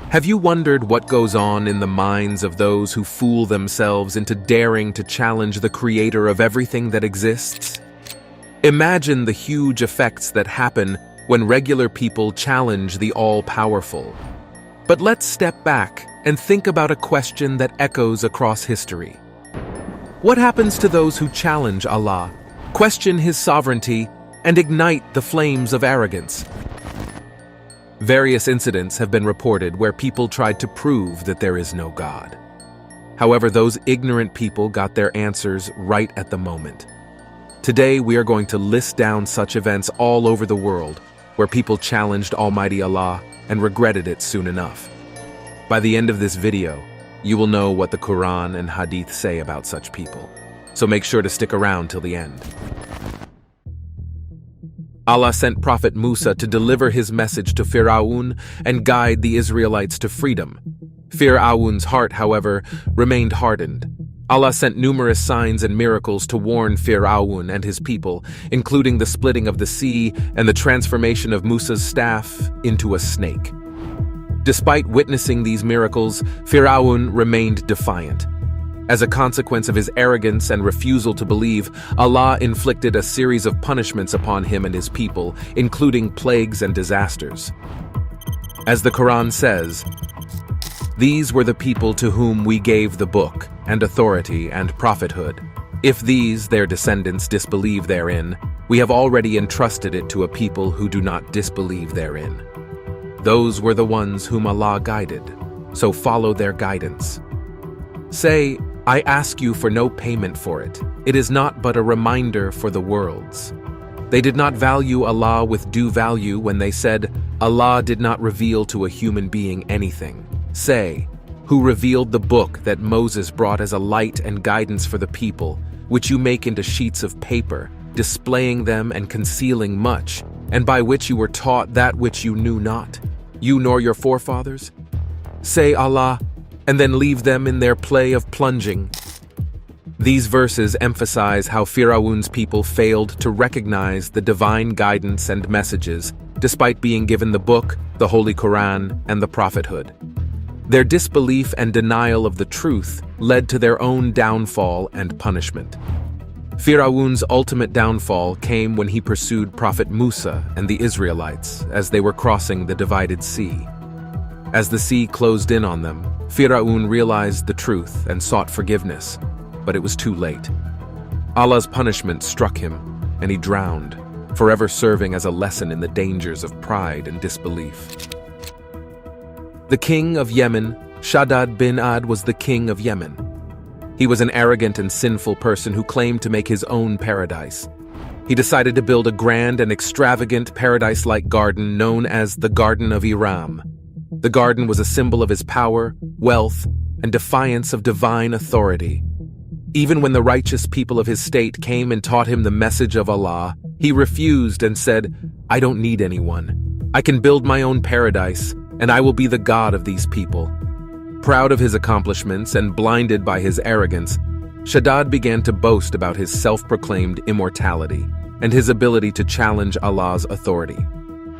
Have you wondered what goes on in the minds of those who fool themselves into daring to challenge the creator of everything that exists? Imagine the huge effects that happen when regular people challenge the all-powerful. But let's step back and think about a question that echoes across history. What happens to those who challenge Allah, question His sovereignty, and ignite the flames of arrogance? Various incidents have been reported where people tried to prove that there is no God. However, those ignorant people got their answers right at the moment. Today, we are going to list down such events all over the world where people challenged Almighty Allah and regretted it soon enough. By the end of this video, you will know what the Quran and Hadith say about such people. So make sure to stick around till the end. Allah sent Prophet Musa to deliver his message to Pharaoh and guide the Israelites to freedom. Pharaoh's heart, however, remained hardened. Allah sent numerous signs and miracles to warn Pharaoh and his people, including the splitting of the sea and the transformation of Musa's staff into a snake. Despite witnessing these miracles, Pharaoh remained defiant. As a consequence of his arrogance and refusal to believe, Allah inflicted a series of punishments upon him and his people, including plagues and disasters. As the Quran says, "These were the people to whom we gave the book, and authority, and prophethood. If these, their descendants, disbelieve therein, we have already entrusted it to a people who do not disbelieve therein. Those were the ones whom Allah guided, so follow their guidance. Say, I ask you for no payment for it. It is not but a reminder for the worlds." They did not value Allah with due value when they said, Allah did not reveal to a human being anything. Say, who revealed the book that Moses brought as a light and guidance for the people, which you make into sheets of paper, displaying them and concealing much, and by which you were taught that which you knew not, you nor your forefathers? Say Allah, and then leave them in their play of plunging. These verses emphasize how Pharaoh's people failed to recognize the divine guidance and messages, despite being given the book, the Holy Quran, and the prophethood. Their disbelief and denial of the truth led to their own downfall and punishment. Pharaoh's ultimate downfall came when he pursued Prophet Musa and the Israelites as they were crossing the divided sea. As the sea closed in on them, Pharaoh realized the truth and sought forgiveness, but it was too late. Allah's punishment struck him, and he drowned, forever serving as a lesson in the dangers of pride and disbelief. The king of Yemen, Shadad bin Ad, was the king of Yemen. He was an arrogant and sinful person who claimed to make his own paradise. He decided to build a grand and extravagant paradise-like garden known as the Garden of Iram. The garden was a symbol of his power, wealth, and defiance of divine authority. Even when the righteous people of his state came and taught him the message of Allah, he refused and said, I don't need anyone. I can build my own paradise, and I will be the God of these people. Proud of his accomplishments and blinded by his arrogance, Shadad began to boast about his self-proclaimed immortality and his ability to challenge Allah's authority.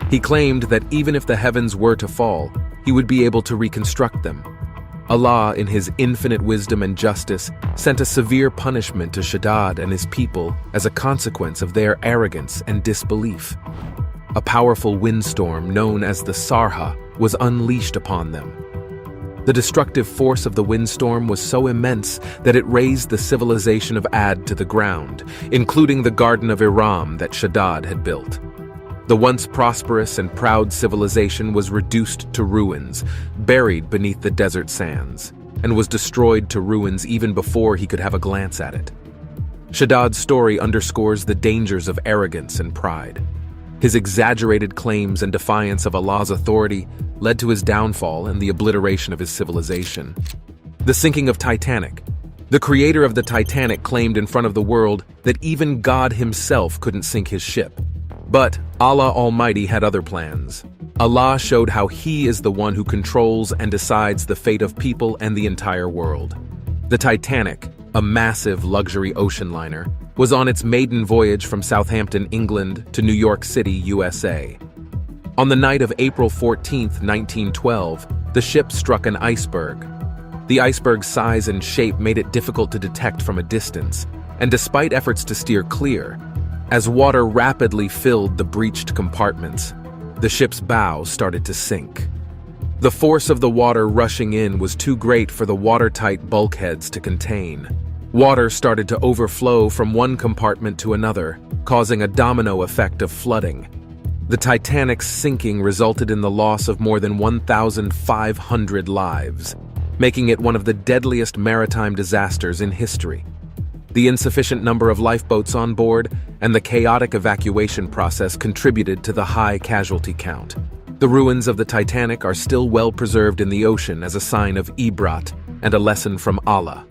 He claimed that even if the heavens were to fall, he would be able to reconstruct them. Allah, in his infinite wisdom and justice, sent a severe punishment to Shadad and his people as a consequence of their arrogance and disbelief. A powerful windstorm known as the Sarha was unleashed upon them. The destructive force of the windstorm was so immense that it razed the civilization of Ad to the ground, including the Garden of Iram that Shadad had built. The once prosperous and proud civilization was reduced to ruins, buried beneath the desert sands, and was destroyed to ruins even before he could have a glance at it. Shadad's story underscores the dangers of arrogance and pride. His exaggerated claims and defiance of Allah's authority led to his downfall and the obliteration of his civilization. The sinking of Titanic. The creator of the Titanic claimed in front of the world that even God himself couldn't sink his ship. But Allah Almighty had other plans. Allah showed how He is the one who controls and decides the fate of people and the entire world. The Titanic, a massive luxury ocean liner, was on its maiden voyage from Southampton, England to New York City, USA. On the night of April 14, 1912, the ship struck an iceberg. The iceberg's size and shape made it difficult to detect from a distance, and despite efforts to steer clear, as water rapidly filled the breached compartments, the ship's bow started to sink. The force of the water rushing in was too great for the watertight bulkheads to contain. Water started to overflow from one compartment to another, causing a domino effect of flooding. The Titanic's sinking resulted in the loss of more than 1,500 lives, making it one of the deadliest maritime disasters in history. The insufficient number of lifeboats on board and the chaotic evacuation process contributed to the high casualty count. The ruins of the Titanic are still well preserved in the ocean as a sign of Ibrat and a lesson from Allah.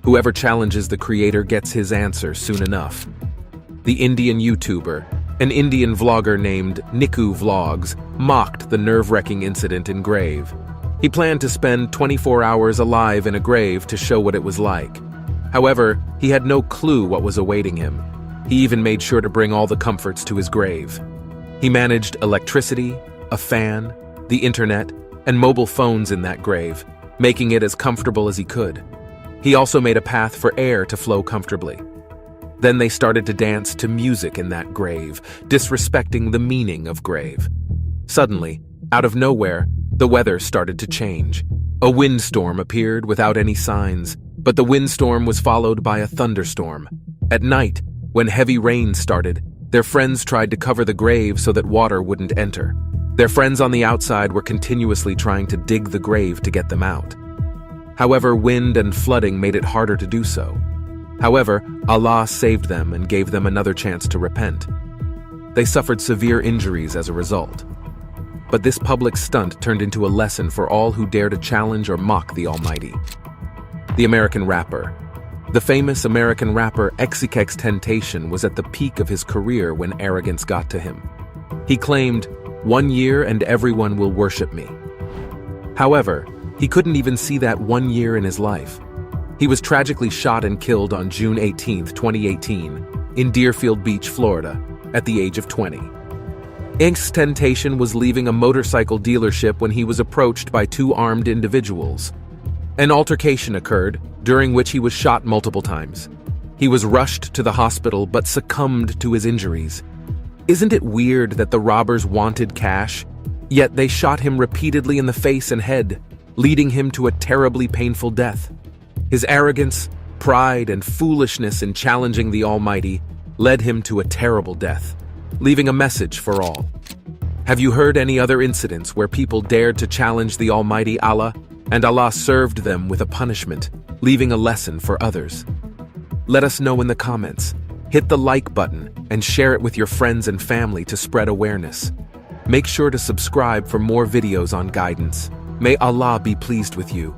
Whoever challenges the creator gets his answer soon enough. The Indian YouTuber, an Indian vlogger named Niku Vlogs, mocked the nerve-wracking incident in grave. He planned to spend 24 hours alive in a grave to show what it was like. However, he had no clue what was awaiting him. He even made sure to bring all the comforts to his grave. He managed electricity, a fan, the internet, and mobile phones in that grave, making it as comfortable as he could. He also made a path for air to flow comfortably. Then they started to dance to music in that grave, disrespecting the meaning of grave. Suddenly, out of nowhere, the weather started to change. A windstorm appeared without any signs, but the windstorm was followed by a thunderstorm. At night, when heavy rain started, their friends tried to cover the grave so that water wouldn't enter. Their friends on the outside were continuously trying to dig the grave to get them out. However, wind and flooding made it harder to do so. However, Allah saved them and gave them another chance to repent. They suffered severe injuries as a result. But this public stunt turned into a lesson for all who dare to challenge or mock the Almighty. The American rapper. The famous American rapper XXXTentacion was at the peak of his career when arrogance got to him. He claimed, "1 year and everyone will worship me." However, he couldn't even see that 1 year in his life. He was tragically shot and killed on June 18, 2018, in Deerfield Beach, Florida, at the age of 20. XXXTentacion was leaving a motorcycle dealership when he was approached by two armed individuals. An altercation occurred, during which he was shot multiple times. He was rushed to the hospital but succumbed to his injuries. Isn't it weird that the robbers wanted cash, yet they shot him repeatedly in the face and head, leading him to a terribly painful death? His arrogance, pride, and foolishness in challenging the Almighty led him to a terrible death, leaving a message for all. Have you heard any other incidents where people dared to challenge the Almighty Allah, and Allah served them with a punishment, leaving a lesson for others? Let us know in the comments. Hit the like button and share it with your friends and family to spread awareness. Make sure to subscribe for more videos on guidance. May Allah be pleased with you.